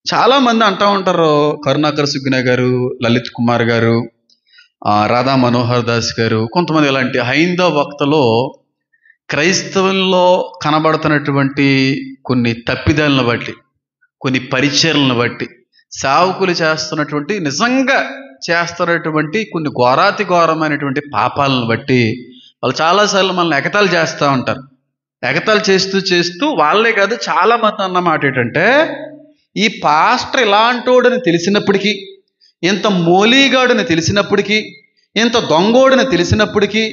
చాలామంది అంటూ ఉంటారు, కరుణాకర్ సుగ్న గారు, లలిత్ కుమార్ గారు, రాధా మనోహర్ దాస్ గారు, కొంతమంది ఇలాంటి హైందవ వక్తలో క్రైస్తవుల్లో కనబడుతున్నటువంటి కొన్ని తప్పిదాలను బట్టి, కొన్ని పరిచయాలను బట్టి, సేవకులు చేస్తున్నటువంటి నిజంగా చేస్తున్నటువంటి కొన్ని ఘోరాతి ఘోరమైనటువంటి పాపాలను బట్టి వాళ్ళు చాలాసార్లు మనల్ని ఎగతాళి చేస్తూ ఉంటారు. ఎగతాళి చేస్తూ చేస్తూ వాళ్ళే కాదు, చాలామంది అన్నమాట ఏంటంటే, ఈ పాస్టర్ ఇలాంటోడని తెలిసినప్పటికీ, ఇంత మోలీగాడని తెలిసినప్పటికీ, ఇంత దొంగోడని తెలిసినప్పటికీ,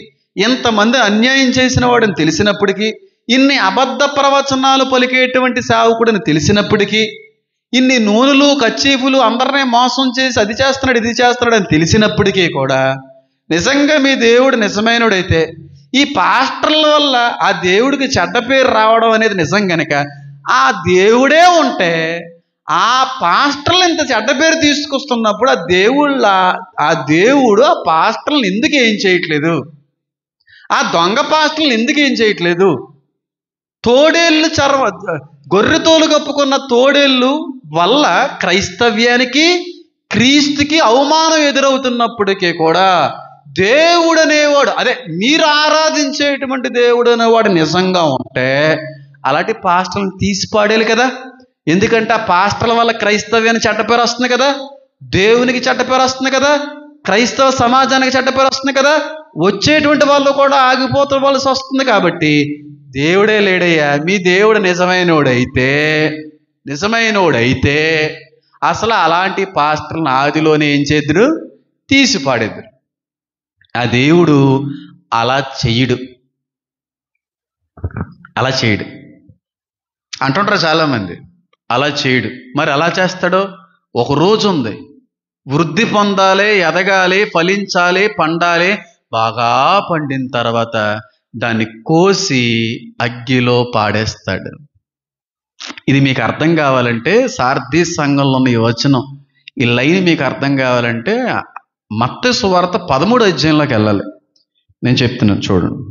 ఇంతమంది అన్యాయం చేసిన వాడని తెలిసినప్పటికీ, ఇన్ని అబద్ధ ప్రవచనాలు పలికేటువంటి సేవకుడని తెలిసినప్పటికీ, ఇన్ని నూనెలు కచ్చీఫులు అందరినీ మోసం చేసి అది చేస్తున్నాడు ఇది చేస్తున్నాడు అని తెలిసినప్పటికీ కూడా, నిజంగా మీ దేవుడు నిజమైనడైతే ఈ పాస్టర్ల వల్ల ఆ దేవుడికి చెడ్డ పేరు రావడం అనేది నిజం గనక, ఆ దేవుడే ఉంటే ఆ పాస్టర్లు ఇంత చెడ్డ పేరు తీసుకొస్తున్నప్పుడు ఆ దేవుడు ఆ పాస్టర్లను ఎందుకు ఏం చేయట్లేదు? ఆ దొంగ పాస్టర్లను ఎందుకు ఏం చేయట్లేదు? తోడేళ్ళు గొర్రె తోలు కప్పుకున్న తోడేళ్ళు వల్ల క్రైస్తవ్యానికి, క్రీస్తుకి అవమానం ఎదురవుతున్నప్పటికీ కూడా దేవుడు అనేవాడు, అదే మీరు ఆరాధించేటువంటి దేవుడు అనేవాడు నిజంగా ఉంటే అలాంటి పాస్టర్లను తీసి పాడేయాలి కదా. ఎందుకంటే ఆ పాస్టర్ల వల్ల క్రైస్తవ్యానికి చెడ్డ పేరు వస్తుంది కదా, దేవునికి చెడ్డ పేరు వస్తుంది కదా, క్రైస్తవ సమాజానికి చెడ్డ పేరు వస్తుంది కదా, వచ్చేటువంటి వాళ్ళు కూడా ఆగిపోవలసి వస్తుంది. కాబట్టి దేవుడే లేడయ్యా, మీ దేవుడు నిజమైనోడైతే అసలు అలాంటి పాస్టర్లను ఆదిలోనే ఏం చేద్దురు? తీసి పాడేద్దురు. ఆ దేవుడు అలా చెయ్యడు అంటుంటారు చాలామంది. అలా చేయడు. మరి అలా చేస్తాడో? ఒక రోజు ఉంది, వృద్ధి పొందాలి, ఎదగాలి, ఫలించాలి, పండాలి. బాగా పండిన తర్వాత దాన్ని కోసి అగ్గిలో పాడేస్తాడు. ఇది మీకు అర్థం కావాలంటే సార్దీ సంఘంలో ఉన్న ఈ వచనం, ఈ లైన్ మీకు అర్థం కావాలంటే మత్తయి సువార్త 13వ అధ్యాయంలోకి వెళ్ళాలి. నేను చెప్తున్నాను చూడండి.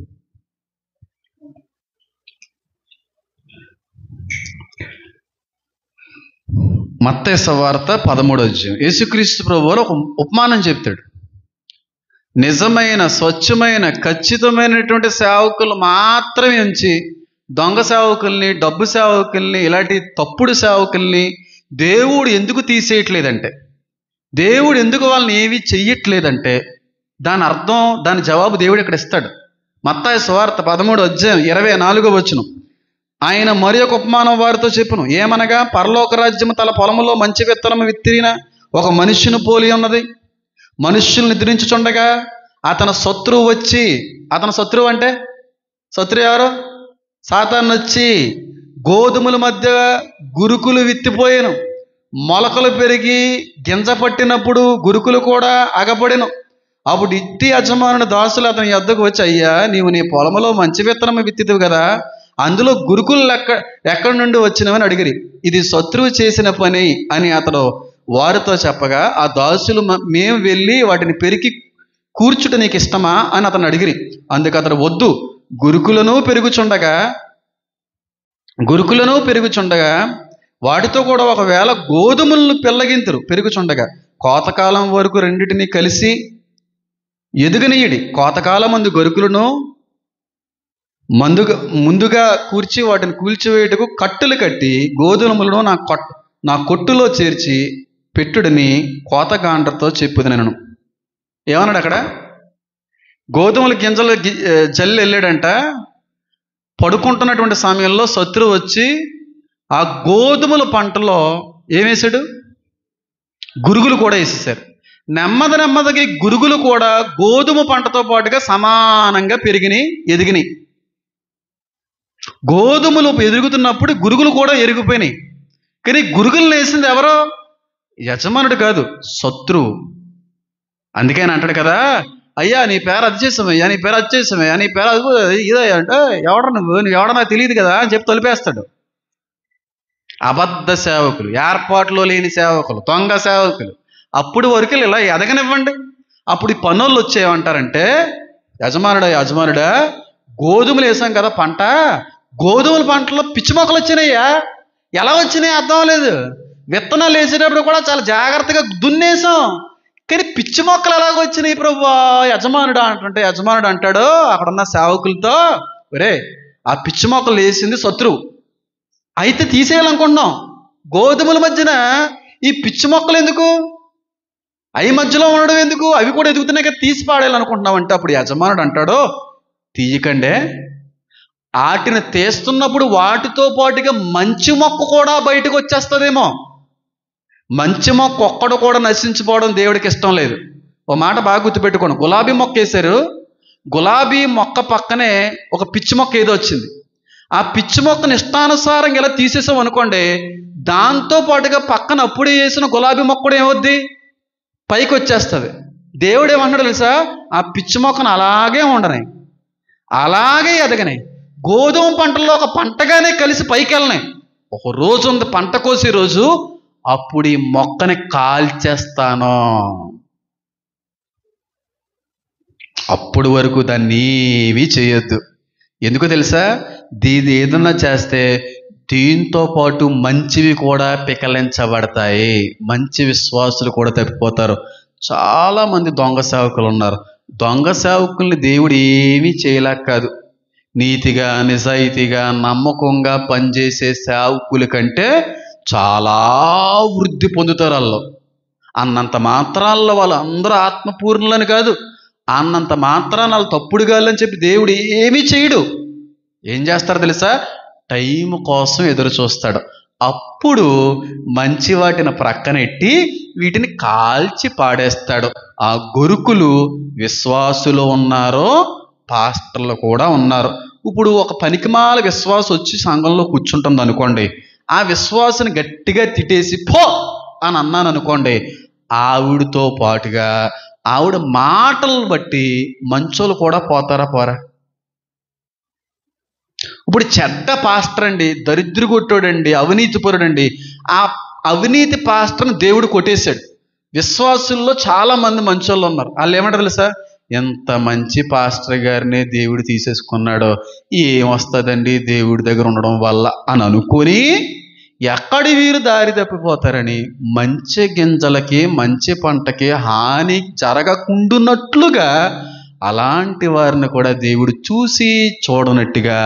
మత్తయి సువార్త 13వ అధ్యాయం. యేసుక్రీస్తు ప్రభువులు ఒక ఉపమానం చెప్తాడు. నిజమైన, స్వచ్ఛమైన, ఖచ్చితమైనటువంటి సేవకులు మాత్రమే ఉంచి దొంగ సేవకుల్ని, డబ్బు సేవకుల్ని, ఇలాంటి తప్పుడు సేవకుల్ని దేవుడు ఎందుకు తీసేయట్లేదంటే, దేవుడు ఎందుకు వాళ్ళని ఏవి చెయ్యట్లేదంటే దాని అర్థం, దాని జవాబు దేవుడు ఇక్కడ ఇస్తాడు. మత్తయి సువార్త 13వ అధ్యాయం 24వ వచనం. ఆయన మరి ఒక ఉపమానం వారితో చెప్పును. ఏమనగా, పరలోక రాజ్యము తన పొలములో మంచి విత్తనము విత్తిన ఒక మనుష్యుని పోలి ఉన్నది. మనుష్యులు నిద్రించుచుండగా అతని శత్రువు వచ్చి, అతని శత్రువు అంటే శత్రువు ఎవరు? సాతాను వచ్చి గోధుమల మధ్య గురుకులు విత్తిపోయాను. మొలకలు పెరిగి గింజ పట్టినప్పుడు గురుకులు కూడా అగపడెను. అప్పుడు ఇంటి యజమానుని దాసులు అతని యొద్దకు వచ్చి, అయ్యా, నీవు నీ పొలములో మంచి విత్తనము విత్తితివి కదా, అందులో గురుకులు ఎక్కడి నుండి వచ్చినవని అడిగిరి. ఇది శత్రువు చేసిన పని అని అతడు వారితో చెప్పగా, ఆ దాసులు, మేము వెళ్ళి వాటిని పెరికి కూర్చుట నీకు ఇష్టమా అని అతను అడిగిరి. అందుకు అతడు, వద్దు, గురుకులను పెరుగుచుండగా వాటితో కూడా ఒకవేళ గోధుమలను పెరుగుచుండగా కోతకాలం వరకు రెండింటినీ కలిసి ఎదుగనీయడి. కోతకాలం మందు గొరుకులను ముందుగా కూర్చి వాటిని కూల్చివేయటకు కట్టులు కట్టి గోధుమలను నా కొట్టులో చేర్చి పెట్టుడని కోతగాండ్రతో చెప్పుది నేను. ఏమన్నాడు అక్కడ? గోధుమల గింజలు జల్లి వెళ్ళాడంట. పడుకుంటున్నటువంటి సమయంలో శత్రువు వచ్చి ఆ గోధుమల పంటలో ఏమేశాడు? గురుగులు కూడా వేసేసారు. నెమ్మదిగా గురుగులు కూడా గోధుమ పంటతో పాటుగా సమానంగా ఎదిగినాయి. గోధుమలు ఎదుగుతున్నప్పుడు గురుగులు కూడా ఎరిగిపోయినాయి. కానీ గురుగులు వేసింది ఎవరో? యజమానుడు కాదు, శత్రువు. అందుకే ఆయన అంటాడు కదా, అయ్యా నీ పేరు అది చేసామయ్యా, నీ పేరు అది చేసామయ్యా, నీ పేరు అది ఇదే అంటే, నువ్వు ఎవడో నాకు తెలియదు కదా అని చెప్పి తొలిపేస్తాడు. అబద్ధ సేవకులు, ఏర్పాట్లో లేని సేవకులు, దొంగ సేవకులు. అప్పుడు వరకు ఇలా ఎదగనివ్వండి. అప్పుడు ఈ పనులు వచ్చేయమంటారంటే, యజమానుడా గోధుమలు వేసాం కదా పంట, గోధుమల పంటలో పిచ్చి మొక్కలు వచ్చినాయ్యా. ఎలా వచ్చినాయి అర్థం లేదు. విత్తనాలు వేసేటప్పుడు కూడా చాలా జాగ్రత్తగా దున్నేసాం, కానీ పిచ్చి మొక్కలు ఎలాగొచ్చినాయి ప్రభువా? యజమానుడు అంటాడు అక్కడున్న సేవకులతో, ఒరే ఆ పిచ్చి మొక్కలు వేసింది శత్రువు, అయితే తీసేయాలనుకుంటున్నాం. గోధుమల మధ్యన ఈ పిచ్చి మొక్కలు ఎందుకు, అవి మధ్యలో ఉండడం ఎందుకు, అవి కూడా ఎదుగుతున్నాయి కదా, తీసి పాడేయాలనుకుంటున్నాం అంటే అప్పుడు యజమానుడు అంటాడు, తీయకండే, వాటిని తీస్తున్నప్పుడు వాటితో పాటుగా మంచి మొక్క కూడా బయటకు వచ్చేస్తుందేమో. మంచి మొక్క ఒక్కడు కూడా నశించిపోవడం దేవుడికి ఇష్టం లేదు. ఓ మాట బాగా గుర్తుపెట్టుకోండి. గులాబీ మొక్క వేశారు, గులాబీ మొక్క పక్కనే ఒక పిచ్చి మొక్క ఏదో వచ్చింది. ఆ పిచ్చి మొక్కను ఇష్టానుసారం ఇలా తీసేసాం అనుకోండి, దాంతో పాటుగా పక్కన అప్పుడే వేసిన గులాబీ మొక్క కూడా ఏమవుద్ది, పైకి వచ్చేస్తుంది. దేవుడు ఏమన్నాడు తెలుసా? ఆ పిచ్చి మొక్కను అలాగే ఉండని, అలాగే ఎదగని, గోధుమ పంటల్లో ఒక పంటగానే కలిసి పైకి వెళ్ళనాయి. ఒక రోజు ఉంది పంట కోసే రోజు, అప్పుడు ఈ మొక్కని కాల్చేస్తాను, అప్పుడు వరకు దాన్ని ఏమీ చేయొద్దు. ఎందుకో తెలుసా? దీది ఏదన్నా చేస్తే దీంతో పాటు మంచివి కూడా పికలించబడతాయి, మంచి విశ్వాసులు కూడా తప్పిపోతారు. చాలామంది దొంగ సేవకులు ఉన్నారు. దొంగ సేవకుల్ని దేవుడు ఏమీ చేయలేక కాదు, నీతిగా నిజాయితీగా నమ్మకంగా పనిచేసే సేవకుల కంటే చాలా వృద్ధి పొందుతారు వాళ్ళు. అన్నంత మాత్రాల్లో వాళ్ళు అందరూ ఆత్మపూర్ణులని కాదు, అన్నంత మాత్రాన్ని వాళ్ళు తప్పుడు కాదని చెప్పి దేవుడు ఏమీ చేయడు. ఏం చేస్తారో తెలుసా? టైం కోసం ఎదురు చూస్తాడు. అప్పుడు మంచి వాటిని ప్రక్కనెట్టి వీటిని కాల్చి పాడేస్తాడు. ఆ గొరుకులు విశ్వాసులు ఉన్నారో పాస్టర్లు కూడా ఉన్నారు. ఇప్పుడు ఒక పనికిమాల విశ్వాసం వచ్చి సంఘంలో కూర్చుంటుంది అనుకోండి, ఆ విశ్వాసాన్ని గట్టిగా తిట్టేసి పో అని అన్నాను అనుకోండి, ఆవిడతో పాటుగా ఆవిడ మాటలను బట్టి మంచోళ్ళు కూడా పోతారా పోరా? ఇప్పుడు చెడ్డ పాస్టర్ అండి, దరిద్ర కొట్టాడండి, అవినీతిపరుడండి, ఆ అవినీతి పాస్టర్ని దేవుడు కొట్టేశాడు. విశ్వాసుల్లో చాలా మంది మంచోళ్ళు ఉన్నారు. వాళ్ళు ఏమంటారు తెలుసా? ఎంత మంచి పాస్టర్ గారిని దేవుడు తీసేసుకున్నాడో, ఏమొస్తుందండి దేవుడి దగ్గర ఉండడం వల్ల అని అనుకొని ఎక్కడి వీరు దారి తప్పిపోతారని మంచి గింజలకి మంచి పంటకి హాని జరగకుండున్నట్లుగా అలాంటి వారిని కూడా దేవుడు చూసి చూడనట్టుగా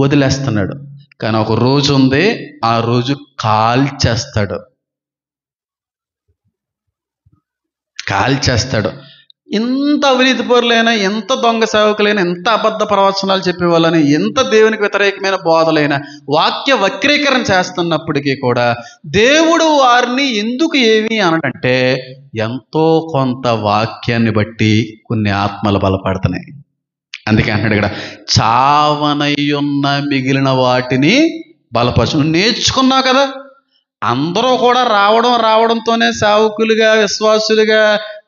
వదిలేస్తున్నాడు. కానీ ఒక రోజు ఉంది, ఆ రోజు కాల్చేస్తాడు. ఎంత అవినీతి పరులైనా, ఎంత దొంగ సేవకులైనా, ఎంత అబద్ధ ప్రవచనాలు చెప్పేవాళ్ళని, ఎంత దేవునికి వ్యతిరేకమైన బోధలైనా, వాక్య వక్రీకరణ చేస్తున్నప్పటికీ కూడా దేవుడు వారిని ఎందుకు ఏమి అనడంటే, ఎంతో కొంత వాక్యాన్ని బట్టి కొన్ని ఆత్మలు బలపడుతున్నాయి. అందుకే అంటాడు ఇక్కడ, చావనయ్యున్న మిగిలిన వాటిని బలపరచు. నువ్వు నేర్చుకున్నావు కదా. అందరూ కూడా రావడంతోనే సేవకులుగా విశ్వాసులుగా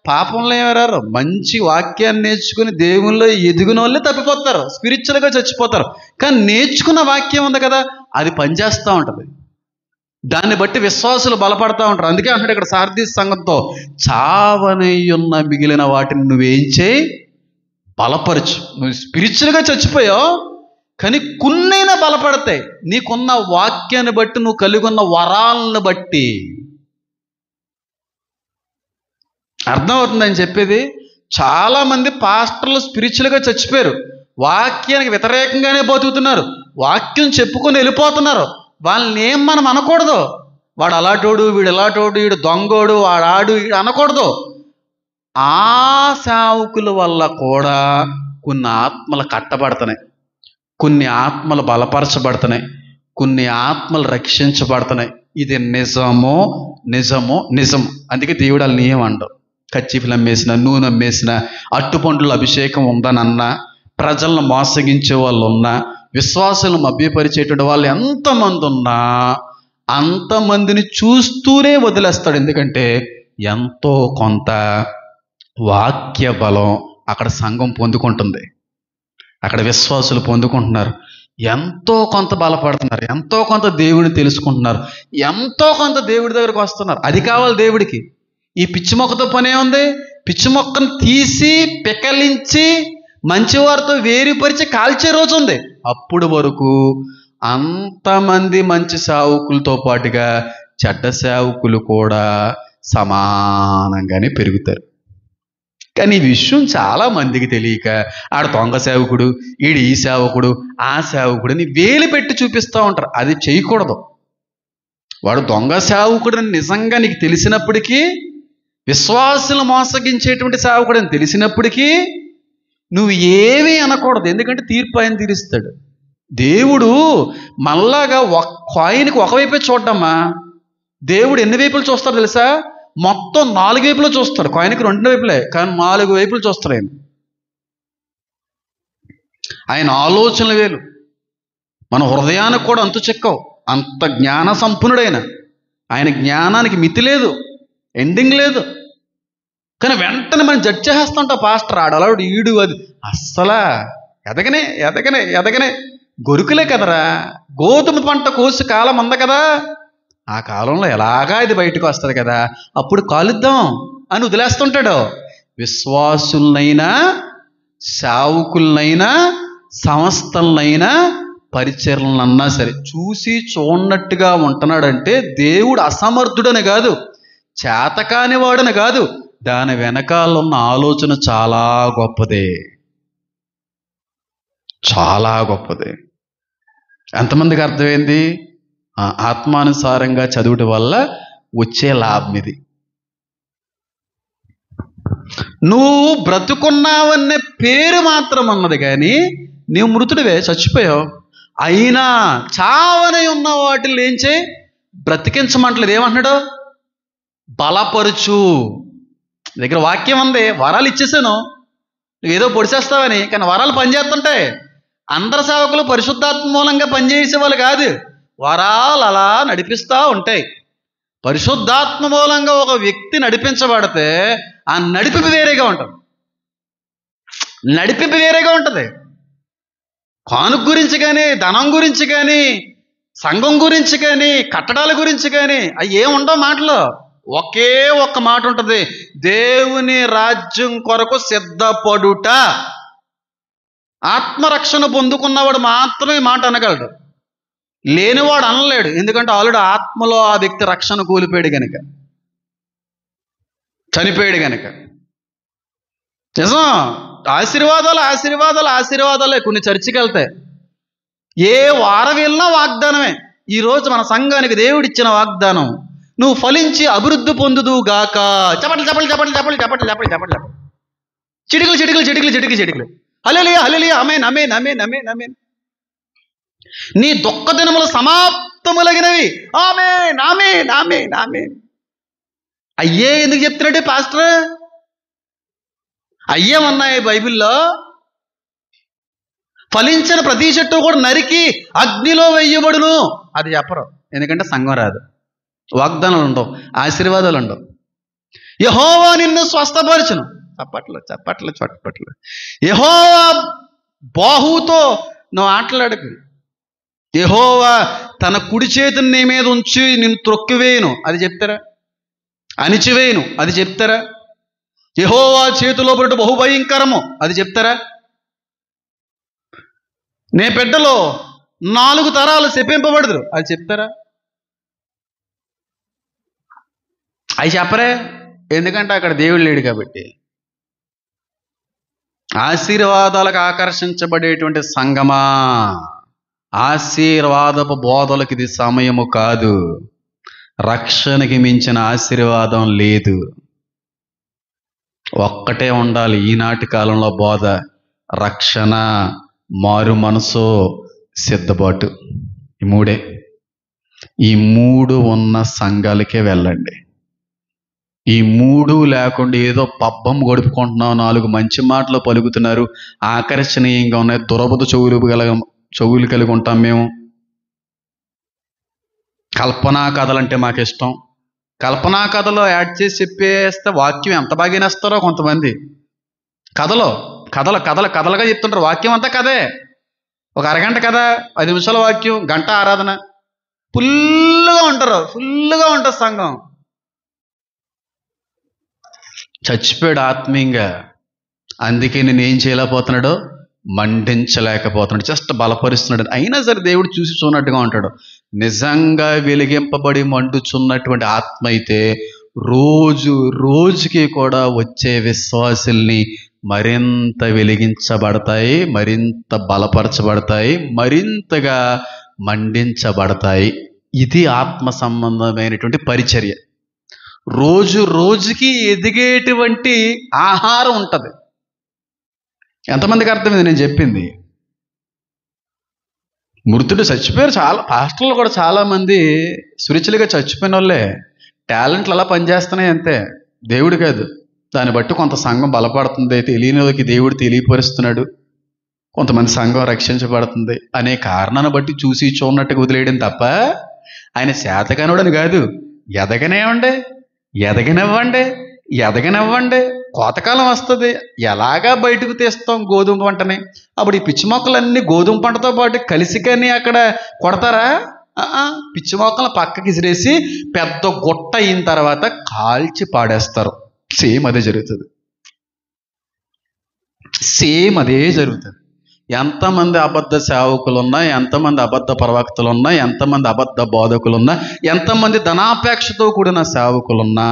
పాపంలో ఏమరారు, మంచి వాక్యాన్ని నేర్చుకుని దేవుల్లో ఎదిగిన వాళ్ళే తప్పిపోతారు, స్పిరిచువల్గా చచ్చిపోతారు. కానీ నేర్చుకున్న వాక్యం ఉంది కదా, అది పనిచేస్తూ ఉంటుంది. దాన్ని బట్టి విశ్వాసులు బలపడతా ఉంటారు. అందుకే అంటాడు ఇక్కడ సార్దీస్ సంఘంతో, చావనయ్యున్న మిగిలిన వాటిని నువ్వేం చేయి, బలపరచు. నువ్వు స్పిరిచువల్గా చచ్చిపోయావు, కానీ కొన్నైనా బలపడతాయి నీకున్న వాక్యాన్ని బట్టి, నువ్వు కలిగి ఉన్న వరాలను బట్టి. అర్థమవుతుందని చెప్పేది? చాలామంది పాస్టర్లు స్పిరిచువల్గా చచ్చిపోయారు, వాక్యానికి వ్యతిరేకంగానే బతుకుతున్నారు, వాక్యం చెప్పుకొని వెళ్ళిపోతున్నారు. వాళ్ళని ఏం మనం అనకూడదు, వాడు అలాటోడు, వీడు ఎలాటోడు, వీడు దొంగోడు, వాడాడు, వీడు అనకూడదు. ఆ సేవకుల వల్ల కూడా కొన్ని ఆత్మలు కట్టబడుతున్నాయి, కొన్ని ఆత్మలు బలపరచబడుతున్నాయి, కొన్ని ఆత్మలు రక్షించబడుతున్నాయి. ఇది నిజము. అందుకే దేవుడు వాళ్ళని ఏమండవు. కచ్చిఫీలు అమ్మేసిన, నూనె అమ్మేసిన, అట్టుపండ్ల అభిషేకం ఉందనన్నా, ప్రజలను మోసగించే వాళ్ళు ఉన్నా, విశ్వాసాలను మభ్యపరిచేటువంటి వాళ్ళు ఎంతమంది ఉన్నా అంతమందిని చూస్తూనే వదిలేస్తాడు. ఎందుకంటే ఎంతో కొంత వాక్య బలం అక్కడ సంఘం పొందుకుంటుంది, అక్కడ విశ్వాసులు పొందుకుంటున్నారు. ఎంతో కొంత బలపడుతున్నారు, ఎంతో కొంత దేవుడిని తెలుసుకుంటున్నారు, ఎంతో కొంత దేవుడి దగ్గరకు వస్తున్నారు. అది కావాలి దేవుడికి. ఈ పిచ్చి మొక్కతో పనే ఉంది. పిచ్చి మొక్కను తీసి పికలించి మంచివారితో వేరుపరిచి కాల్చే రోజు ఉంది. అప్పుడు వరకు అంతమంది మంచి సావుకులతో పాటుగా చెడ్డ సేవకులు కూడా సమానంగానే పెరుగుతారు. కానీ ఈ విషయం చాలా మందికి తెలియక ఆడ దొంగ సేవకుడు, ఈడు ఈ సేవకుడు, ఆ సేవకుడు అని వేలు పెట్టి చూపిస్తూ ఉంటారు. అది చేయకూడదు. వాడు దొంగ సేవకుడని నిజంగా నీకు తెలిసినప్పటికీ, విశ్వాసులు మోసగించేటువంటి సేవకుడు అని తెలిసినప్పటికీ నువ్వు ఏమీ అనకూడదు. ఎందుకంటే తీర్పు ఆయన తీరుస్తాడు. దేవుడు మళ్ళాగా కాయిన్కి ఒకవైపే చూడమ్మా. దేవుడు ఎన్ని వైపులు చూస్తాడు తెలుసా? మొత్తం 4 వైపులు చూస్తాడు. కాయిన్కి 2 వైపులే, కానీ 4 వైపులు చూస్తాడు ఆయన. ఆయన ఆలోచనలు వేలు. మన హృదయానికి కూడా అంతు చెక్కవు. అంత జ్ఞాన సంపన్నుడైన ఆయన జ్ఞానానికి మితి లేదు, ఎండింగ్ లేదు. కానీ వెంటనే మనం జడ్జ్ చేస్తుంటాం. పాస్టర్ ఆడలాడు, ఈడు, అది అస్సలా ఎదగనే ఎదగనే ఎదగనే గొరుకులే కదరా. గోధుమ పంట కోసి కాలం ఉంది కదా, ఆ కాలంలో ఎలాగా ఇది బయటకు వస్తుంది కదా, అప్పుడు కాలుద్దాం అని వదిలేస్తుంటాడు. విశ్వాసులనైనా, సేవకులనైనా, సంస్థలనైనా, పరిచర్లనన్నా సరే చూసి చూడనట్టుగా ఉంటున్నాడంటే దేవుడు అసమర్థుడని కాదు, చేతకాని వాడని కాదు. దాని వెనకాల ఉన్న ఆలోచన చాలా గొప్పదే, చాలా గొప్పదే. ఎంతమందికి అర్థమైంది? ఆత్మానుసారంగా చదువుట వల్ల వచ్చే లాభం ఇది. నువ్వు బ్రతుకున్నావనే పేరు మాత్రం అన్నది, కానీ నీవు మృతుడివే, చచ్చిపోయావు. అయినా చావనే ఉన్న వాటిని ఏం చేయి? బ్రతికించమంటలేదు. ఏమంటున్నాడు? బలపరుచు. దగ్గర వాక్యం ఉంది, వరాలు ఇచ్చేసాను నువ్వేదో పొడిచేస్తావని. కానీ వరాలు పనిచేస్తుంటాయి. అందరు సేవకులు పరిశుద్ధాత్మ మూలంగా పనిచేసే వాళ్ళు కాదు. వరాలు అలా నడిపిస్తూ ఉంటాయి. పరిశుద్ధాత్మ మూలంగా ఒక వ్యక్తి నడిపించబడితే ఆ నడిపింపు వేరేగా ఉంటుంది. నడిపింపు వేరేగా ఉంటుంది. కానుక గురించి కానీ, ధనం గురించి కానీ, సంఘం గురించి కానీ, కట్టడాల గురించి కానీ అవి ఏముండవు మాటలు. ఒకే ఒక్క మాట ఉంటుంది, దేవుని రాజ్యం కొరకు సిద్ధపడుట. ఆత్మరక్షణ పొందుకున్నవాడు మాత్రమే ఈ మాట అనగలడు. లేనివాడు అనలేడు. ఎందుకంటే ఆల్రెడీ ఆత్మలో ఆ వ్యక్తి రక్షణ కోల్పోయాడు గనుక, చనిపోయాడు గనుక. నిజం, ఆశీర్వాదాలు ఆశీర్వాదాలు ఆశీర్వాదాలే. కొన్ని చర్చికి వెళ్తాయి, ఏ వారం వెళ్ళినా వాగ్దానమే. ఈరోజు మన సంఘానికి దేవుడిచ్చిన వాగ్దానం, నువ్వు ఫలించి అభివృద్ధి పొందుదు గాక. చపట్లు చపట్లు చపట్లు చపట్లు చపట్లు చపట్లు చపట్లు చపట్లు చిటికలు చిటికలు చిటికలు చిటికి చిటికలు. హల్లెలూయా హల్లెలూయా ఆమేన్ ఆమేన్ ఆమేన్ ఆమేన్ ఆమేన్. నీ దుఃఖ దినములు సమాప్తములగినవి. ఆమేన్ ఆమేన్ ఆమేన్ ఆమేన్. అయ్యే ఎందుకు చెప్తున్నాడు పాస్టర్? అయ్యేమన్నాయి బైబిల్లో? ఫలించిన ప్రతి చెట్టు కూడా నరికి అగ్నిలో వేయబడును అది చెప్పరు. ఎందుకంటే సంఘం రాదు, వాగ్దానాలు ఉండవు, ఆశీర్వాదాలు ఉండవు. యెహోవా నిన్ను స్వస్థపరచును. చప్పట్లు చప్పట్లు చప్పట్లు. యెహోవా బాహువుతో నువ్వు ఆటలాడకు. యెహోవా తన కుడి చేతిని నీ మీద ఉంచి నిన్ను త్రొక్కివేయును అది చెప్తారా? అణిచివేయును అది చెప్తారా? యెహోవా చేతిలో పడు బహుభయంకరము అది చెప్తారా? నే బిడ్డలో 4 తరాలు శపింపబడదురు అది చెప్తారా? అవి చెప్పరే. ఎందుకంటే అక్కడ దేవుడు లేడు కాబట్టి. ఆశీర్వాదాలకు ఆకర్షించబడేటువంటి సంగమా, ఆశీర్వాదపు బోధలకు ఇది సమయము కాదు. రక్షణకి మించిన ఆశీర్వాదం లేదు. ఒక్కటే ఉండాలి ఈనాటి కాలంలో బోధ: రక్షణ, మారు మనసు, సిద్ధపాటు. ఈ మూడే. ఈ 3 ఉన్న సంఘాలకే వెళ్ళండి. ఈ 3 లేకుండా ఏదో పబ్బం గడుపుకుంటున్నాం, 4 మంచి మాటలు పలుకుతున్నారు, ఆకర్షణీయంగా ఉన్నాయి, దురబుద్ధ చెవులు కలిగి ఉంటాం మేము. కల్పనా కథలంటే మాకు ఇష్టం. కల్పనా కథలో యాడ్ చేసి చెప్పేస్తే వాక్యం ఎంత బాగా వినేస్తారో కొంతమంది. కథలుగా చెప్తుంటారు. వాక్యం అంతా కథే. ఒక అరగంట కథ, 5 నిమిషాల వాక్యం, గంట ఆరాధన. ఫుల్గా ఉంటుంది సంఘం. చచ్చిపోయాడు ఆత్మీయంగా. అందుకే నేను ఏం చేయలేకపోతున్నాడో, మండించలేకపోతున్నాడు, జస్ట్ బలపరుస్తున్నాడు. అయినా సరే దేవుడు చూసి చూనట్టుగా ఉంటాడు. నిజంగా వెలిగింపబడి మండుచున్నటువంటి ఆత్మ అయితే రోజు రోజుకి కూడా వచ్చే విశ్వాసుల్ని మరింత వెలిగించబడతాయి, మరింత బలపరచబడతాయి, మరింతగా మండించబడతాయి. ఇది ఆత్మ సంబంధమైనటువంటి పరిచర్య. రోజు రోజుకి ఎదిగేటువంటి ఆహారం ఉంటుంది. ఎంతమందికి అర్థమైంది నేను చెప్పింది? మృతుడు చచ్చిపోయారు. చాలా పాస్టర్లు కూడా చాలామంది స్పిరిచువల్గా చచ్చిపోయిన వాళ్ళే. టాలెంట్లు అలా పనిచేస్తున్నాయి అంతే, దేవుడు కాదు. దాన్ని బట్టి కొంత సంఘం బలపడుతుంది, తెలియని వాళ్ళకి దేవుడు తెలియపరుస్తున్నాడు, కొంతమంది సంఘం రక్షించబడుతుంది అనే కారణాన్ని బట్టి చూసి చూడనట్టుగా వదిలేయడం తప్ప ఆయన శాతకానుడని కాదు. ఎదగనివ్వండి, ఎదగనివ్వండి. కోతకాలం వస్తుంది, ఎలాగా బయటకు తీస్తాం గోధుమ పంటని? అప్పుడు ఈ పిచ్చి మొక్కలన్నీ గోధుమ పంటతో పాటు కలిసి కానీ అక్కడ కొడతారా? పిచ్చి మొక్కలను పక్కకి విసిరేసి పెద్ద గుట్ట అయిన తర్వాత కాల్చి పాడేస్తారు. సేమ్ అదే జరుగుతుంది. ఎంతమంది అబద్ధ సేవకులున్నా, ఎంతమంది అబద్ధ ప్రవక్తలున్నా, ఎంతమంది అబద్ధ బోధకులున్నా, ఎంతమంది ధనాపేక్షతో కూడిన సేవకులున్నా,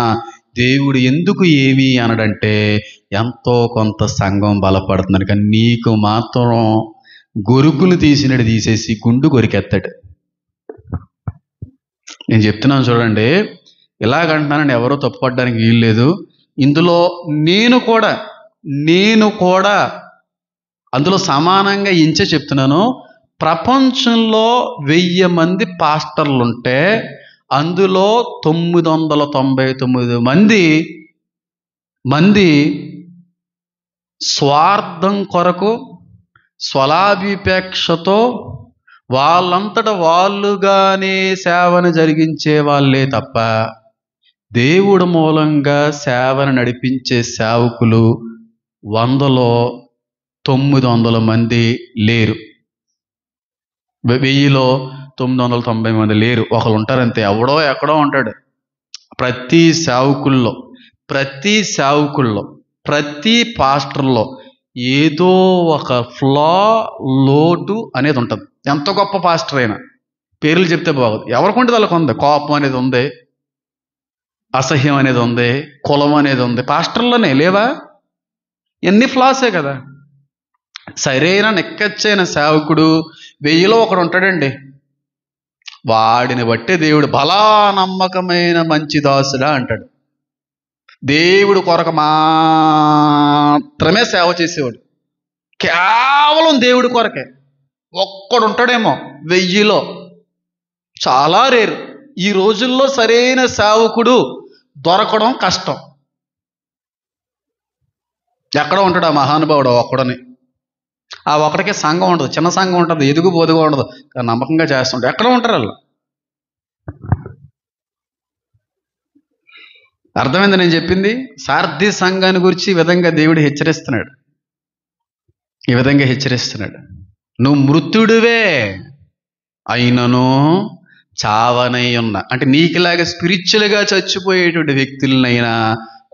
దేవుడు ఎందుకు ఏమి అనడంటే ఎంతో కొంత సంఘం బలపడుతుంది. కానీ నీకు మాత్రం గొరుకులు తీసినట్టు తీసేసి గుండు కొరికెత్తాడు. నేను చెప్తున్నాను చూడండి, ఇలాగంటున్నానని ఎవరో తప్పుపడడానికి వీల్లేదు. ఇందులో నేను కూడా అందులో సమానంగా ఇంచే చెప్తున్నాను. ప్రపంచంలో 1000 మంది పాస్టర్లుంటే అందులో 999 మంది స్వార్థం కొరకు, స్వలాభిపేక్షతో వాళ్ళంతట వాళ్ళుగానే సేవను జరిగించే వాళ్ళే తప్ప దేవుడు మూలంగా సేవను నడిపించే సేవకులు 100లో 900 మంది లేరు. 1000లో 990 మంది లేరు. ఒకరు ఉంటారంతే, ఎవడో ఎక్కడో ఉంటాడు. ప్రతి సేవకుల్లో, ప్రతి పాస్టర్లో ఏదో ఒక లోటు అనేది ఉంటుంది. ఎంత గొప్ప పాస్టర్ అయినా పేర్లు చెప్తే బాగోదు. ఎవరికి ఉంటుంది వాళ్ళకు ఉంది. కోపం అనేది ఉంది, అసహ్యం అనేది ఉంది, కులం అనేది ఉంది. పాస్టర్లోనే లేవా? ఎన్ని ఫ్లాసే కదా. సరైన నిక్కచ్చైన సేవకుడు 1000లో ఒకడు ఉంటాడండి. వాడిని బట్టే దేవుడు బలా నమ్మకమైన మంచి దాసుడా అంటాడు. దేవుడు కొరకు మాత్రమే సేవ చేసేవాడు, కేవలం దేవుడి కొరకే. ఒక్కడు ఉంటాడేమో 1000లో, చాలా రేరు. ఈ రోజుల్లో సరైన సేవకుడు దొరకడం కష్టం. ఎక్కడ ఉంటాడు ఆ మహానుభావుడు? ఒక్కడని. ఆ ఒకటికే సంఘం ఉండదు, చిన్న సంఘం ఉంటుంది, ఎదుగు బొదుగు ఉండదు, నమ్మకంగా చేస్తుంటాడు. ఎక్కడ ఉంటారు వాళ్ళు? అర్థమైంది నేను చెప్పింది? సార్థి సంఘాన్ని గురించి ఈ విధంగా దేవుడు హెచ్చరిస్తున్నాడు. నువ్వు మృతుడివే అయినను చావనై ఉన్నా, అంటే నీకులాగా స్పిరిచువల్గా చచ్చిపోయేటువంటి వ్యక్తులనైనా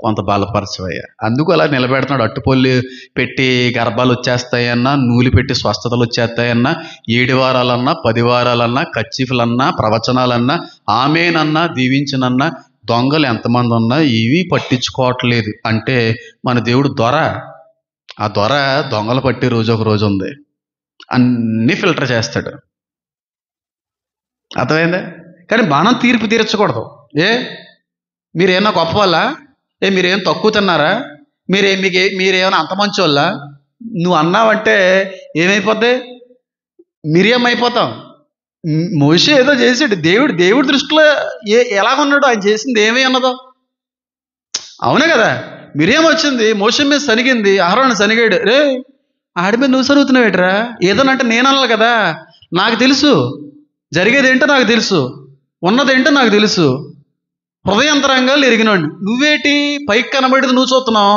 కొంత బలపరచవయ్యా. అందుకు అలా నిలబెడుతున్నాడు. అట్టుపొల్లి పెట్టి గర్భాలు వచ్చేస్తాయన్నా, నూలు పెట్టి స్వస్థతలు వచ్చేస్తాయన్నా, 7 వారాలన్నా, 10 వారాలన్నా, కచ్చిఫ్లన్నా, ప్రవచనాలన్నా, ఆమేనన్నా, దీవించనన్నా, దొంగలు ఎంతమంది ఉన్నా ఇవి పట్టించుకోవట్లేదు. అంటే మన దేవుడు దొర. ఆ దొర దొంగలు పట్టే రోజు ఒక రోజు ఉంది. అన్నీ ఫిల్టర్ చేస్తాడు. అర్థమైందా? కానీ మనం తీర్పు తీర్చకూడదు. మీరేమన్నా గొప్ప వాళ్ళ? మీరేం తక్కువ తిన్నారా? మీరేమైనా అంత మంచి వాళ్ళ? నువ్వు అన్నావంటే ఏమైపోద్ది? మిరియం అయిపోతాం. మోషే ఏదో చేసాడు. దేవుడి దృష్టిలో ఎలాగున్నాడు? ఆయన చేసింది ఏమీ అన్నదో. అవునే కదా. మిరియం వచ్చింది, మోషే మీద సనిగింది, అహరోను సనిగాడు. రే ఆడి మీద నువ్వు సరుగుతున్నావేట్రా? ఏదోనంటే నేను అనాలి కదా. నాకు తెలుసు జరిగేది ఏంటో, నాకు తెలుసు ఉన్నదేంటో నాకు తెలుసు. హృదయంతరంగాలు ఎరిగినోడిని. నువ్వేటి పైకి కనబడేది నువ్వు చూస్తున్నావు,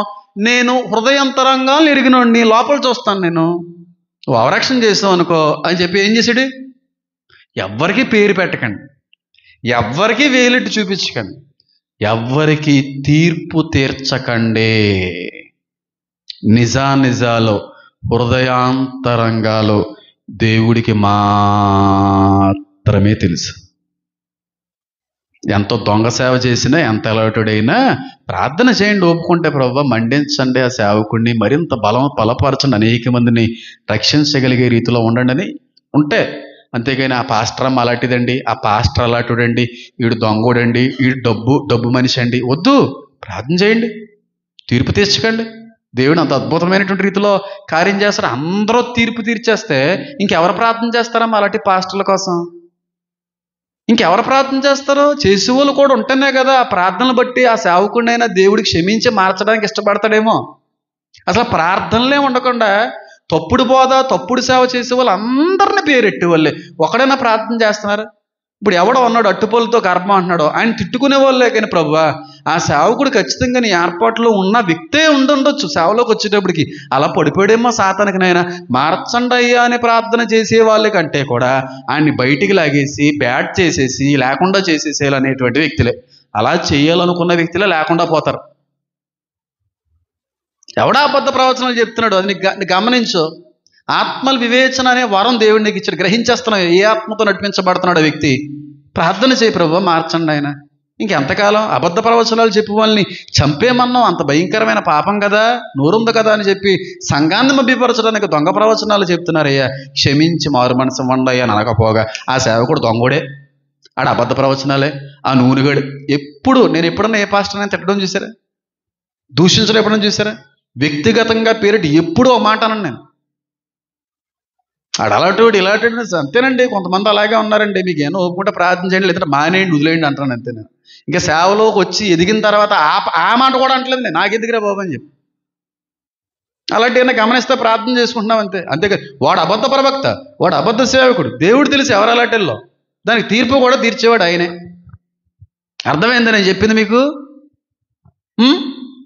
నేను హృదయంతరంగాలు ఎరిగినోడిని, లోపల చూస్తాను. నేను నువ్వు అవరక్షణ చేసావు అనుకో అని చెప్పి ఏం చేశాడు? ఎవ్వరికి పేరు పెట్టకండి, ఎవ్వరికి వేలెట్టు చూపించకండి, ఎవ్వరికి తీర్పు తీర్చకండి. నిజాలు హృదయాంతరంగాలు దేవుడికి మాత్రమే మాత్రమే తెలుసు. ఎంతో దొంగ సేవ చేసినా, ఎంత అలవాటుడైనా ప్రార్థన చేయండి, ఒప్పుకుంటే ప్రభువా మండించండి ఆ సేవకుడిని, మరింత బలపరచండి, అనేక మందిని రక్షించగలిగే రీతిలో ఉండండి అని ఉంటే. అంతేగాని ఆ పాస్టర్ అమ్మ అలాంటిదండి, ఆ పాస్టర్ అలాంటిదండి, వీడు దొంగోడండి, వీడు డబ్బు మనిషి అండి, వద్దు. ప్రార్థన చేయండి, తీర్పు తీర్చకండి. దేవుడు అంత అద్భుతమైనటువంటి రీతిలో కార్యం చేస్తారు. అందరూ తీర్పు తీర్చేస్తే ఇంకెవరు ప్రార్థన చేస్తారమ్మా అలాంటి పాస్టర్ల కోసం? ఇంకెవరు ప్రార్థన చేస్తారో? చేసేవాళ్ళు కూడా ఉంటేనే కదా ఆ ప్రార్థనలు బట్టి ఆ సేవకుడినైనా దేవుడికి క్షమించి మార్చడానికి ఇష్టపడతాడేమో. అసలు ప్రార్థనలే ఉండకుండా తప్పుడు బోధ, తప్పుడు సేవ చేసే వాళ్ళు అందరినీ పేరెట్టే వాళ్ళే. ఒకడైనా ప్రార్థన చేస్తున్నారు? ఇప్పుడు ఎవడో ఉన్నాడు అట్టుపొలతో గర్భం అంటున్నాడు, ఆయన తిట్టుకునే వాళ్ళే. కానీ ప్రభువా ఆ సేవకుడు ఖచ్చితంగా నీ ఏర్పాట్లో ఉన్న వ్యక్తే ఉండొచ్చు. సేవలోకి వచ్చేటప్పటికి అలా పడిపోయాడేమో సాతానికి, నాయన మార్చండి అయ్యా అని ప్రార్థన చేసే వాళ్ళ కంటే కూడా ఆయన్ని బయటికి లాగేసి బ్యాట్ చేసేసి లేకుండా చేసేసేయాలనేటువంటి వ్యక్తులే, అలా చేయాలనుకున్న వ్యక్తులే లేకుండా పోతారు. ఎవడా అబద్ధ ప్రవచనాలు చెప్తున్నాడు అది నీకు గమనించు. ఆత్మల వివేచన అనే వరం దేవుడు నీకు ఇచ్చాడు, గ్రహించేస్తున్నావు ఏ ఆత్మతో నడిపించబడుతున్నాడు ఆ వ్యక్తి. ప్రార్థన చేయి, ప్రభువా మార్చండి ఆయన. ఇంకెంతకాలం అబద్ధ ప్రవచనాలు చెప్పి వాళ్ళని చంపేమన్నాం? అంత భయంకరమైన పాపం కదా, నోరుంది కదా అని చెప్పి సంఘాన్ని మభ్యపరచడానికి దొంగ ప్రవచనాలు చెప్తున్నారయ్యా. క్షమించి మారు మనసు వండయ్యా అని అనకపోగా ఆ సేవకుడు దొంగోడే, ఆడ అబద్ధ ప్రవచనాలే, ఆ నూనెగడు. నేను ఎప్పుడన్నా ఏ పాస్టర్ని తిట్టడం చూసారా? దూషించడం ఎప్పుడన్నా చూసారా? వ్యక్తిగతంగా పేరెట్టి ఎప్పుడూ ఒక మాట అన్నాను నేను. ఆడ అలాంటి ఇలాంటి అంతేనండి. కొంతమంది అలాగే ఉన్నారండి. మీకు ఏమో ఒప్పుకుంటే ప్రార్థన చేయండి, లేదంటే మానేయండి, వదిలేయండి అంటాను అంతే. నేను ఇంకా సేవలోకి వచ్చి ఎదిగిన తర్వాత ఆ మాట కూడా అంటలేదు నేను, నాకు ఎదిగిరా బాబు అని చెప్పి. అలాంటి ఏమైనా గమనిస్తే ప్రార్థన చేసుకుంటున్నాం అంతే. అంతేకాదు వాడు అబద్ధ ప్రవక్త, వాడు అబద్ధ సేవకుడు, దేవుడు తెలిసి ఎవరు అలాంటిల్లో దానికి తీర్పు కూడా తీర్చేవాడు ఆయనే. అర్థమైంది నేను చెప్పింది మీకు?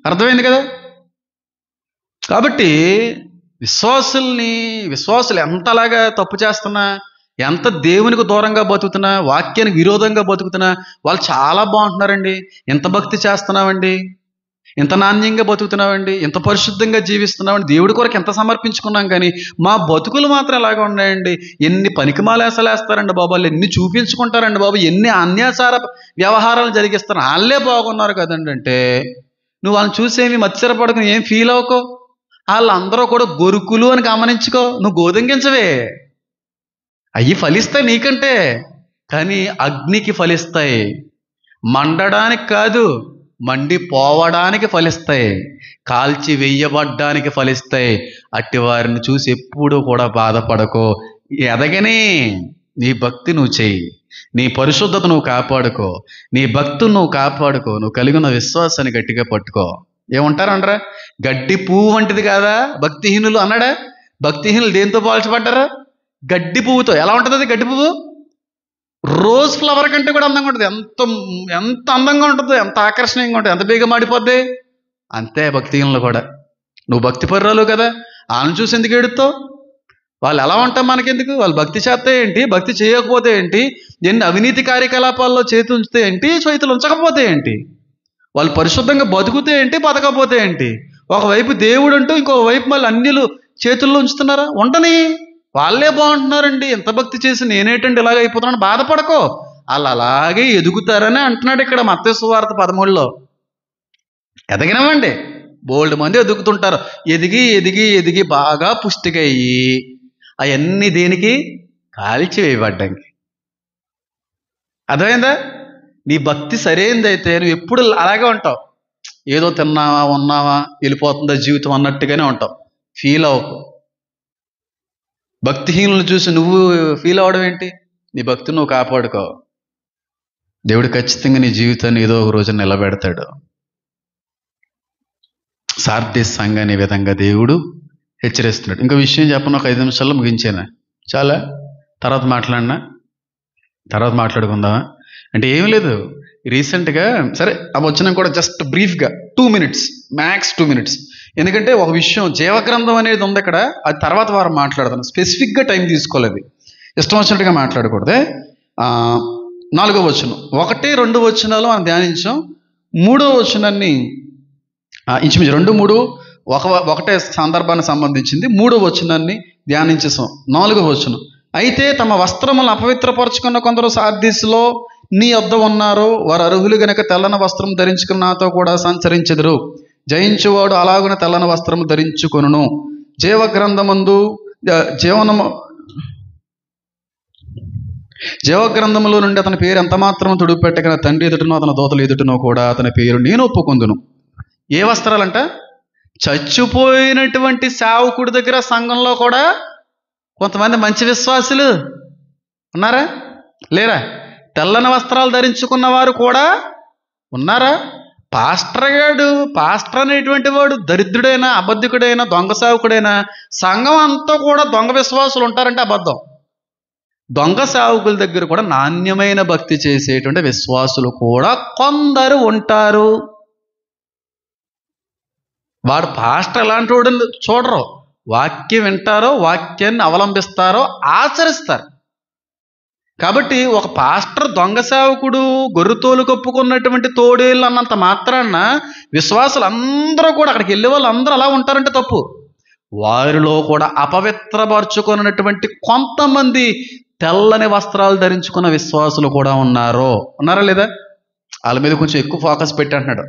అర్థమైంది కదా? కాబట్టి విశ్వాసులు ఎంతలాగా తప్పు చేస్తున్నా, ఎంత దేవునికి దూరంగా బతుకుతున్నా, వాక్యానికి విరోధంగా బతుకుతున్నా వాళ్ళు చాలా బాగుంటున్నారండి. ఎంత భక్తి చేస్తున్నామండి, ఎంత నాణ్యంగా బతుకుతున్నామండి, ఎంత పరిశుద్ధంగా జీవిస్తున్నామండి, దేవుడి కొరకు ఎంత సమర్పించుకున్నాం. కానీ మా బతుకులు మాత్రం ఎలాగ ఉన్నాయండి. ఎన్ని పనికిమాలేసలు వేస్తారండి బాబు, వాళ్ళు ఎన్ని చూపించుకుంటారండి బాబు, ఎన్ని అన్యాచార వ్యవహారాలు జరిగిస్తారు. వాళ్ళే బాగున్నారు కదండి అంటే నువ్వు వాళ్ళని చూసేమి మత్సరపడకు, ఏం ఫీల్ అవ్వకో. వాళ్ళందరూ కూడా గొరుకులు అని గమనించుకో. నువ్వు గోధుమగించవే, అవి ఫలిస్తాయి నీకంటే, కానీ అగ్నికి ఫలిస్తాయి. మండడానికి కాదు, మండిపోవడానికి ఫలిస్తాయి, కాల్చి వెయ్యబడ్డానికి ఫలిస్తాయి. అట్టి వారిని చూసి ఎప్పుడూ కూడా బాధపడకో. ఎదగనే నీ భక్తి నువ్వు చెయ్యి, నీ పరిశుద్ధత నువ్వు కాపాడుకో, నీ భక్తును నువ్వు కాపాడుకో, నువ్వు కలిగిన విశ్వాసాన్ని గట్టిగా పట్టుకో. ఏమంటారంటారా? గడ్డి పువ్వు వంటిది కాదా భక్తిహీనులు అన్నాడా? భక్తిహీనులు దేంతో పోల్చబడ్డారా? గడ్డి పువ్వుతో. ఎలా ఉంటుంది అది గడ్డి పువ్వు? రోజ్ ఫ్లవర్ కంటే కూడా అందంగా ఉంటుంది. ఎంత అందంగా ఉంటుంది, ఎంత ఆకర్షణీయంగా ఉంటుంది, ఎంత బేగా మాడిపోద్ది. అంతే భక్తిహీనులు కూడా. నువ్వు భక్తి పర్రాలు కదా, వాళ్ళని చూసి ఎందుకు ఏడుతావు? వాళ్ళు ఎలా ఉంటాం మనకెందుకు? వాళ్ళు భక్తి చేస్తే ఏంటి, భక్తి చేయకపోతే ఏంటి, ఎన్ని అవినీతి కార్యకలాపాల్లో చేతులు ఉంచితే ఏంటి, చేతులు ఉంచకపోతే ఏంటి, వాళ్ళు పరిశుద్ధంగా బతుకుతే ఏంటి, బతకపోతే ఏంటి. ఒకవైపు దేవుడు అంటూ ఇంకొక వైపు మళ్ళీ అన్యులు చేతుల్లో ఉంచుతున్నారా? ఉండని, వాళ్ళే బాగుంటున్నారండి. ఎంత భక్తి చేసి నేనేటండి ఇలాగ అయిపోతున్నాను, బాధపడకో. వాళ్ళు అలాగే ఎదుగుతారని అంటున్నాడు ఇక్కడ మత్తయి సువార్త 13లో. ఎదగినవండి, బోల్డ్ మంది ఎదుగుతుంటారు. ఎదిగి ఎదిగి ఎదిగి బాగా పుష్టిగా అయ్యి అవన్నీ దేనికి? కాల్చి వేయబడ్డానికి. అర్థమైందా? నీ భక్తి సరైనదైతే నువ్వు ఎప్పుడు అలాగే ఉంటావు. ఏదో తిన్నావా, ఉన్నావా, వెళ్ళిపోతుందా జీవితం అన్నట్టుగానే ఉంటావు. ఫీల్ అవ్వకు. భక్తిహీనులను చూసి నువ్వు ఫీల్ అవ్వడం ఏంటి? నీ భక్తిని నువ్వు కాపాడుకో. దేవుడు ఖచ్చితంగా నీ జీవితాన్ని ఏదో ఒక రోజు నిలబెడతాడు. సార్డిస్ సంఘాన్ని విధంగా దేవుడు హెచ్చరిస్తున్నాడు. ఇంకో విషయం చెప్పను, ఒక 5 నిమిషాల్లో ముగించేనా? చాలా తర్వాత మాట్లాడుకుందామా? అంటే ఏం లేదు, రీసెంట్గా సరే అవి వచ్చినా కూడా జస్ట్ బ్రీఫ్గా 2 minutes, మ్యాక్స్ 2 minutes. ఎందుకంటే ఒక విషయం జీవగ్రంథం అనేది ఉంది ఇక్కడ, అది తర్వాత వారం మాట్లాడతాను. స్పెసిఫిక్గా టైం తీసుకోలేదు, ఇష్టం వచ్చినట్టుగా మాట్లాడకూడదే. 4వ వచనం, 1, 2 వచనాలు మనం ధ్యానించాం. 3వ వచనాన్ని ఇంచుమించు 2, 3 ఒకటే సందర్భానికి సంబంధించింది. 3వ వచనాన్ని ధ్యానించేసాం. 4వ వచనం అయితే తమ వస్త్రములను అపవిత్రపరుచుకున్న కొందరు సార్దీసులో నీ యొద్ద ఉన్నారు. వారు అర్హులు గనుక తెల్లని వస్త్రం ధరించుకుని నాతో కూడా సంచరించెదరు. జయించువాడు అలాగున తెల్లని వస్త్రం ధరించుకొనును. జీవగ్రంథములో నుండి అతని పేరు ఎంత మాత్రం తుడిపెట్టగిన తండ్రి ఎదుటనో అతని దోతలు ఎదుటనో కూడా అతని పేరు నేను ఒప్పుకొందును. ఏ వస్త్రాలంట? చచ్చిపోయినటువంటి సేవకుడి దగ్గర సంఘంలో కూడా కొంతమంది మంచి విశ్వాసులు ఉన్నారా లేరా? తెల్లని వస్త్రాలు ధరించుకున్న వారు కూడా ఉన్నారా? పాస్టర్ అనేటువంటి వాడు దరిద్రుడైనా, అబద్ధికుడైనా, దొంగ సేవకుడైనా సంఘం అంతా కూడా దొంగ విశ్వాసులు ఉంటారంటే అబద్ధం. దొంగ సేవకుల దగ్గర కూడా నాణ్యమైన భక్తి చేసేటువంటి విశ్వాసులు కూడా కొందరు ఉంటారు. వాడు పాస్టర్ ఎలాంటి వాడు చూడరు. వాక్యం వింటారో, వాక్యాన్ని అవలంబిస్తారో, ఆచరిస్తారు. కాబట్టి ఒక పాస్టర్ దొంగ సేవకుడు గొర్రెతోలు కప్పుకున్నటువంటి తోడేళ్ళు అన్నంత మాత్రాన విశ్వాసులు అందరూ కూడా అక్కడికి వెళ్ళే వాళ్ళు అందరూ అలా ఉంటారంటే తప్పు. వారిలో కూడా అపవిత్రపరుచుకున్నటువంటి కొంతమంది తెల్లని వస్త్రాలు ధరించుకున్న విశ్వాసులు కూడా ఉన్నారా లేదా? వాళ్ళ మీద కొంచెం ఎక్కువ ఫోకస్ పెట్టి అంటున్నాడు.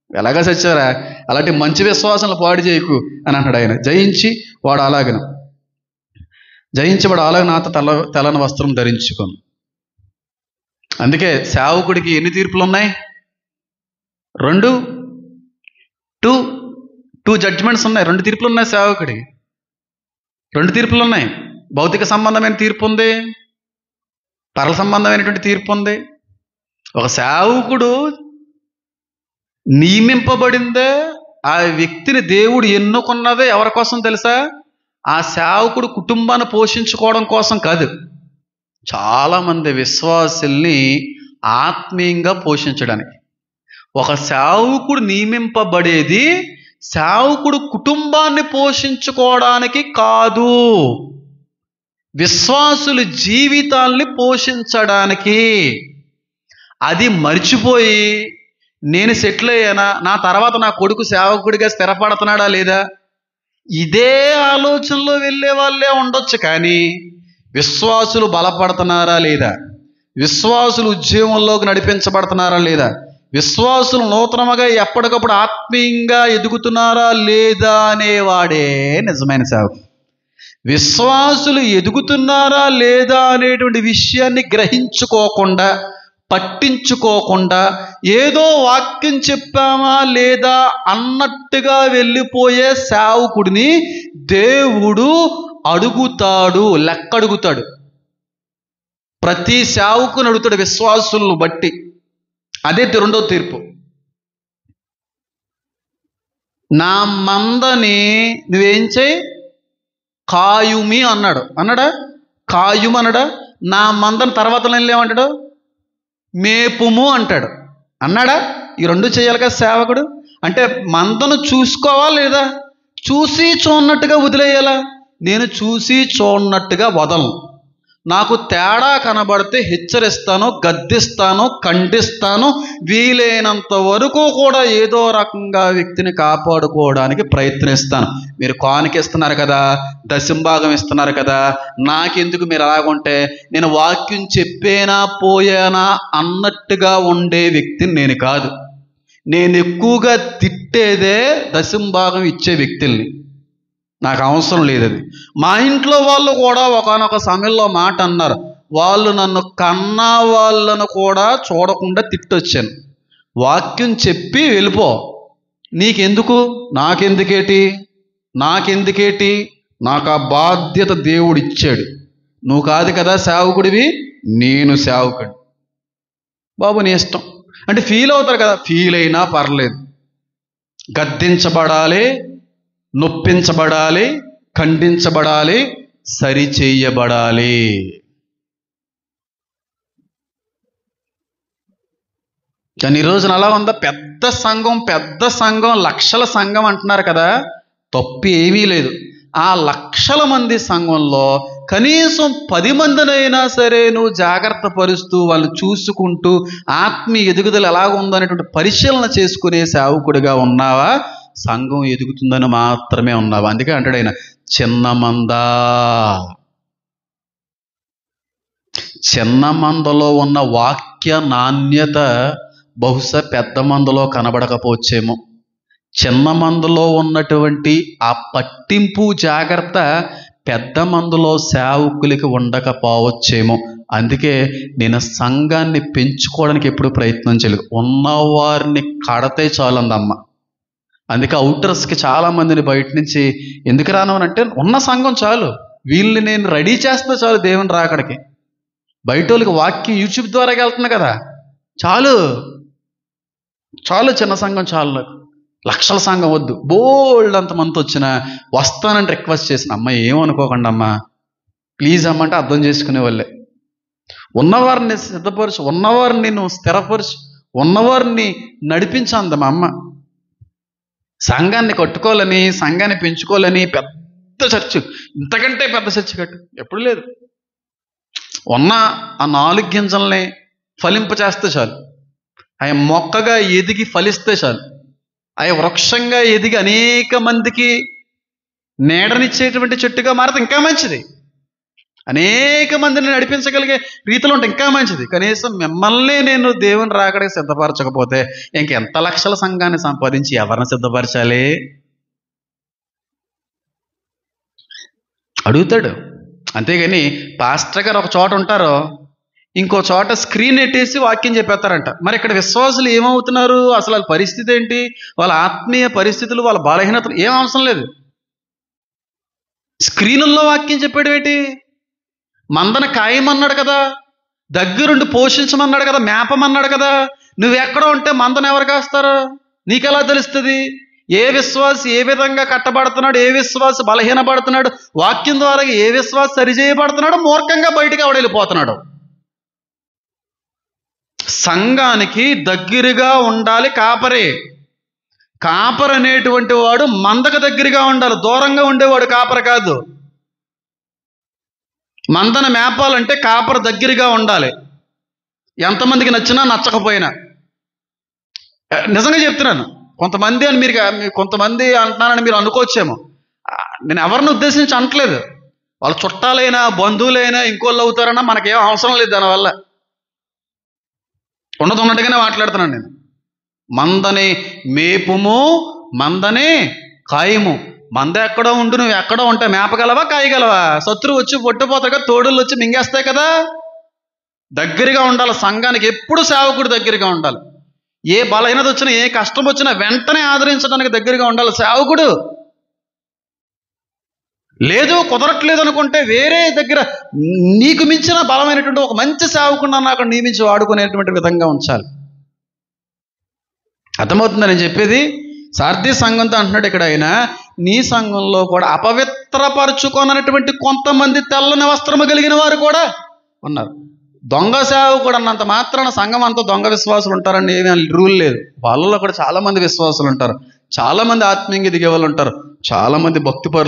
ఎలాగా చచ్చారా, అలాంటి మంచి విశ్వాసాలను పాడు చేయకు అని అంటాడు ఆయన. జయించబడు అలాగ నాతో తెల్లని వస్త్రం ధరించుకోను. అందుకే సేవకుడికి ఎన్ని తీర్పులు ఉన్నాయి? టూ జడ్జ్మెంట్స్ ఉన్నాయి. 2 తీర్పులు ఉన్నాయి సేవకుడికి. 2 తీర్పులు ఉన్నాయి. భౌతిక సంబంధమైన తీర్పు ఉంది, పరల సంబంధమైనటువంటి తీర్పు ఉంది. ఒక సేవకుడు నియమింపబడిందే ఆ వ్యక్తిని దేవుడు ఎన్నుకున్నదే ఎవరి కోసం తెలుసా? ఆ సేవకుడు కుటుంబాన్ని పోషించుకోవడం కోసం కాదు. చాలామంది విశ్వాసుల్ని ఆత్మీయంగా పోషించడానికి. ఒక సేవకుడు నియమింపబడేది సేవకుడు కుటుంబాన్ని పోషించుకోవడానికి కాదు, విశ్వాసుల జీవితాల్ని పోషించడానికి. అది మర్చిపోయి నేను సెటిల్ అయ్యానా, నా తర్వాత నా కొడుకు సేవకుడిగా స్థిరపడుతున్నాడా లేదా, ఇదే ఆలోచనలో వెళ్ళే వాళ్ళే ఉండొచ్చు. కానీ విశ్వాసులు బలపడుతున్నారా లేదా, విశ్వాసులు ఉద్యమంలోకి నడిపించబడుతున్నారా లేదా, విశ్వాసులు నూతనముగా ఎప్పటికప్పుడు ఆత్మీయంగా ఎదుగుతున్నారా లేదా అనేవాడే నిజమైన సేవకుడు. విశ్వాసులు ఎదుగుతున్నారా లేదా అనేటువంటి విషయాన్ని గ్రహించుకోకుండా, పట్టించుకోకుండా, ఏదో వాక్యం చెప్పామా లేదా అన్నట్టుగా వెళ్ళిపోయే సేవకుడిని దేవుడు అడుగుతాడు, లెక్క అడుగుతాడు. ప్రతి సేవకుని అడుగుతాడు విశ్వాసులను బట్టి. అదే 2వ తీర్పు. నా మందని నువ్వేం చేయి, కాయుమి అన్నాడా? కాయుము అన్నాడా? నా మందని తర్వాత ఏమంటాడు? మేపుము అంటాడు. అన్నాడా? ఈ 2 చేయాలి కదా సేవకుడు. అంటే మందను చూసుకోవాలా లేదా? చూసి చూడనట్టుగా వదిలేయాలా? నేను చూసి చూడనట్టుగా వదలను. నాకు తేడా కనబడితే హెచ్చరిస్తాను, గద్దిస్తాను, ఖండిస్తాను. వీలైనంత వరకు కూడా ఏదో రకంగా వ్యక్తిని కాపాడుకోవడానికి ప్రయత్నిస్తాను. మీరు కానుక ఇస్తున్నారు కదా, దశంభాగం ఇస్తున్నారు కదా, నాకెందుకు మీరు అలాగుంటే, నేను వాక్యం చెప్పేనా పోయానా అన్నట్టుగా ఉండే వ్యక్తిని నేను కాదు. నేను ఎక్కువగా తిట్టేదే దశంభాగం ఇచ్చే వ్యక్తుల్ని. నాకు అవసరం లేదు అది. మా ఇంట్లో వాళ్ళు కూడా ఒకానొక సమయంలో మాట అన్నారు. వాళ్ళు నన్ను కన్నా వాళ్ళను కూడా చూడకుండా తిట్టొచ్చాను. వాక్యం చెప్పి వెళ్ళిపో, నీకెందుకు, నాకెందుకేటి, నాకు ఆ బాధ్యత దేవుడు ఇచ్చాడు. నువ్వు కాదు కదా సేవకుడివి, నేను సేవకుడి. బాబు నీ ఇష్టం అంటే ఫీల్ అవుతారు కదా. ఫీల్ అయినా పర్లేదు. గద్దించబడాలి, నొప్పించబడాలి, ఖండించబడాలి, సరిచేయబడాలి. కానీ ఈ రోజున అలా ఉందా? పెద్ద సంఘం, లక్షల సంఘం అంటున్నారు కదా. తప్పు ఏమీ లేదు. ఆ లక్షల మంది సంఘంలో కనీసం 10 మందినైనా సరే నువ్వు జాగ్రత్త పరుస్తూ, వాళ్ళు చూసుకుంటూ ఆత్మీయ ఎదుగుదల ఎలాగుందనేటువంటి పరిశీలన చేసుకునే సేవకుడిగా ఉన్నావా? సంఘం ఎదుగుతుందని మాత్రమే ఉన్నావా? అందుకే అంటాడు ఆయన, చిన్న మందా చిన్న మందలో ఉన్న వాక్య నాణ్యత బహుశా పెద్ద మందలో కనబడకపోవచ్చేమో. చిన్న మందలో ఉన్నటువంటి ఆ పట్టింపు జాగ్రత్త పెద్ద మందులో సేవకులకి ఉండకపోవచ్చేమో. అందుకే నేను సంఘాన్ని పెంచుకోవడానికి ఎప్పుడు ప్రయత్నం చేయలేదు. ఉన్నవారిని కడితే చాలందమ్మ. అందుకే అవుటర్స్కి చాలామందిని బయట నుంచి ఎందుకు రానవనంటే ఉన్న సంఘం చాలు, వీళ్ళని నేను రెడీ చేస్తే చాలు దేవుని రాకడికి. బయట వాళ్ళకి వాక్యం యూట్యూబ్ ద్వారా వెళ్తుంది కదా, చాలు చాలు. చిన్న సంఘం చాలు నాకు, లక్షల సంఘం వద్దు. బోల్డ్ అంతమంది వచ్చిన వస్తానని రిక్వెస్ట్ చేసిన అమ్మ ఏమనుకోకండి అమ్మా, ప్లీజ్ అమ్మ అంటే అర్థం చేసుకునే వాళ్ళే. ఉన్నవారిని సిద్ధపరచు, ఉన్నవారిని నువ్వు స్థిరపరచు, ఉన్నవారిని నడిపించందమ్మా అమ్మ. సంఘాన్ని కట్టుకోవాలని, సంఘాన్ని పెంచుకోవాలని పెద్ద చర్చ్, ఇంతకంటే పెద్ద చర్చ్ కట్టు ఎప్పుడు లేదు. ఉన్న ఆ 4 గింజల్ని ఫలింపచేస్తే చాలు, అవి మొక్కగా ఎదిగి ఫలిస్తే చాలు, అవి వృక్షంగా ఎదిగి అనేక మందికి నీడనిచ్చేటువంటి చెట్టుగా మారితే ఇంకా మంచిది. అనేక మందిని నడిపించగలిగే రీతిలో ఉంటే ఇంకా మంచిది. కనీసం మిమ్మల్ని నేను దేవుని రాకడికి సిద్ధపరచకపోతే ఇంకెంత లక్షల సంఘాన్ని సంపాదించి ఎవరిని సిద్ధపరచాలి అడుగుతాడు. అంతేగాని పాస్టర్ గారు ఒక చోట ఉంటారో, ఇంకో చోట స్క్రీన్ ఎట్టేసి వాక్యం చెప్పేస్తారంట. మరి ఇక్కడ విశ్వాసులు ఏమవుతున్నారు, అసలు వాళ్ళ పరిస్థితి ఏంటి, వాళ్ళ ఆత్మీయ పరిస్థితులు, వాళ్ళ బలహీనతలు ఏం అవసరం లేదు. స్క్రీనుల్లో వాక్యం చెప్పాడు ఏంటి? మందన ఖాయమన్నాడు కదా, దగ్గరుండి పోషించమన్నాడు కదా, మేపమన్నాడు కదా. నువ్వెక్కడ ఉంటే మందను ఎవరు కాస్తారు? నీకెలా తెలుస్తుంది? ఏ విశ్వాసి ఏ విధంగా కట్టబడుతున్నాడు, ఏ విశ్వాసి బలహీనపడుతున్నాడు, వాక్యం ద్వారా ఏ విశ్వాసి సరిచేయబడుతున్నాడు, మూర్ఖంగా బయటికి ఆవిడ వెళ్ళిపోతున్నాడు. సంఘానికి దగ్గరగా ఉండాలి కాపరి. కాపర్ అనేటువంటి వాడు మందకు దగ్గరగా ఉండాలి, దూరంగా ఉండేవాడు కాపర్ కాదు. మందన మేపాలంటే కాపర్ దగ్గరగా ఉండాలి, ఎంతమందికి నచ్చినా నచ్చకపోయినా. నిజంగా చెప్తున్నాను. కొంతమంది అని కొంతమంది అంటున్నానని మీరు అనుకోవచ్చేమో. నేను ఎవరిని ఉద్దేశించి అనట్లేదు. వాళ్ళ చుట్టాలైనా బంధువులైనా ఇంకోళ్ళు అవుతారన్నా మనకేం అవసరం లేదు. దానివల్ల ఉన్నట్టుగానే మాట్లాడుతున్నాను నేను. మందని మేపుము, మందని కాయము. మంద ఎక్కడో ఉండు, నువ్వు ఎక్కడో ఉంటే మేపగలవా, కాయగలవా? శత్రువు వచ్చి పొట్టిపోతారు కదా, తోడులు వచ్చి మింగేస్తాయి కదా. దగ్గరగా ఉండాలి సంఘానికి. ఎప్పుడు సేవకుడు దగ్గరగా ఉండాలి. ఏ బలహీనత వచ్చినా, ఏ కష్టం వచ్చినా వెంటనే ఆదరించడానికి దగ్గరగా ఉండాలి సేవకుడు. లేదు కుదరట్లేదు అనుకుంటే వేరే దగ్గర నీకు మించిన బలమైనటువంటి ఒక మంచి సేవకుడు అక్కడ నియమించి వాడుకునేటువంటి విధంగా ఉంచాలి. అర్థమవుతుందని నేను చెప్పేది. సార్దీ సంఘంతో అంటున్నాడు ఇక్కడ ఆయన, నీ సంఘంలో కూడా అపవిత్రపరచుకోనటువంటి కొంతమంది తెల్లని వస్త్రము కలిగిన వారు కూడా ఉన్నారు. దొంగ సేవకుడు అన్నంత మాత్రాన సంఘం అంతా దొంగ విశ్వాసులు ఉంటారని ఏమీ రూల్ లేదు. వాళ్ళలో కూడా చాలా మంది విశ్వాసులు ఉంటారు, చాలా మంది ఆత్మీయంగా దిగే వాళ్ళు ఉంటారు, చాలా మంది భక్తిపరులు